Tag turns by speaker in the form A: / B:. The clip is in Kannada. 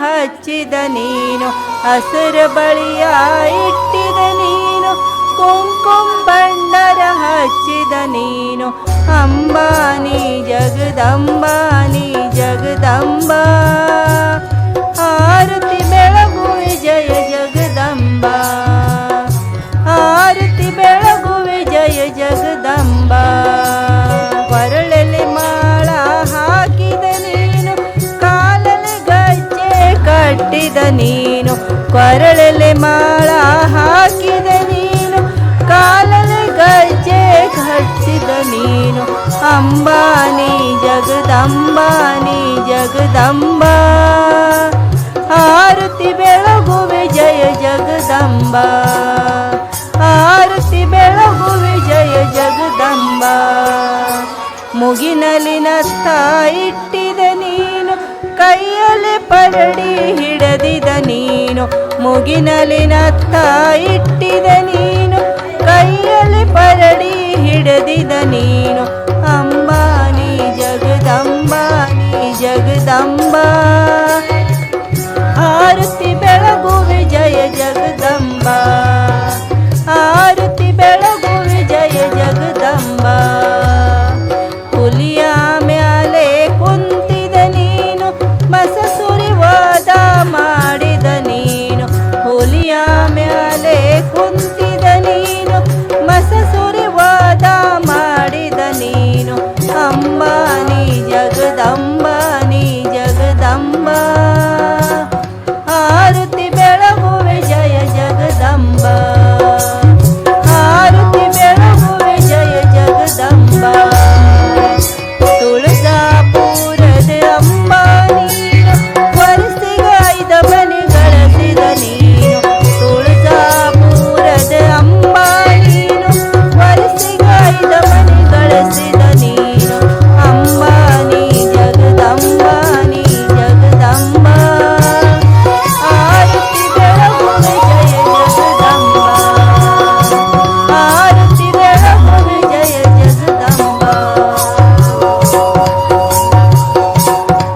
A: ಹಚ್ಚಿದ ನೀನು, ಹಸಿರು ಬಳಿಯ ಇಟ್ಟಿದ ನೀನು, ಕುಂಕುಮ ಬಣ್ಣರ ಹಚ್ಚಿದ ನೀನು. ಅಂಬಾನಿ ಜಗದಂಬಾನಿ ಜಗದಂಬ, ಆರತಿ ಬೆಳಗುವೆ ಜಯ ಜಗದಂಬ, ಆರತಿ ಬೆಳಗುವೆ ಜಯ ಜಗದಂಬ. ಕೊರಳಲ್ಲಿ ಮಾಳ ಹಾಕಿದ ನೀನು, ಕಾಲಲ್ಲಿ ಗಜ್ಜೆ ಕಟ್ಟಿದ ನೀನು, ಕೊರಳಲ್ಲಿ ಮಾಳ ಹಾಕಿದ ನೀನು, ಕಾಲಲ್ಲಿ ಗಜ್ಜೆ ಕಟ್ಟಿದ ನೀನು. ಅಂಬಾನಿ ಜಗದಂಬಾನಿ ಜಗದಂಬ, ಆರತಿ ಬೆಳಗುವೆ ಜಯ ಜಗದಂಬ, ಆರತಿ ಬೆಳಗುವೆ ಜಯ ಜಗದಂಬ. ಮುಗಿನಲ್ಲಿ ನತ್ತ ಇಟ್ಟಿದ ನೀನು, ಕೈಯಲ್ಲಿ ಪರಡಿ ಹಿಡಿದಿದ ನೀನು, ಮುಗಿನಲ್ಲಿ ನತ್ತ ಇಟ್ಟಿದ ನೀನು, ಕೈಯಲ್ಲಿ ಪರಡಿ ಹಿಡಿದಿದ ನೀನು. ಅಂಬಾನಿ ಜಗದಂಬಾನಿ ಜಗದಂಬ, ಆರತಿ ಬೆಳಗುವೆ ಜಯ ಜಗದಂಬ, ಆರತಿ ಬೆಳಗುವೆ ಜಯ ಜಗದಂಬ. ಹುಲಿಯ ಮ್ಯಾಲೆ ಕುಂತಿದ ನೀನು, ಬಸಸುರಿ ವಾದ ಮಾಡಿದ ನೀನು, ಹುಲಿಯ ಮ್ಯಾಲೆ ಕುಂತಿದ ನೀನು, ಬಸಸುರಿ ವಾದ ಮಾಡಿದ ನೀನು. ಅಂಬಾನಿ ಜಗದಂಬಾನಿ ಜಗದಂಬ.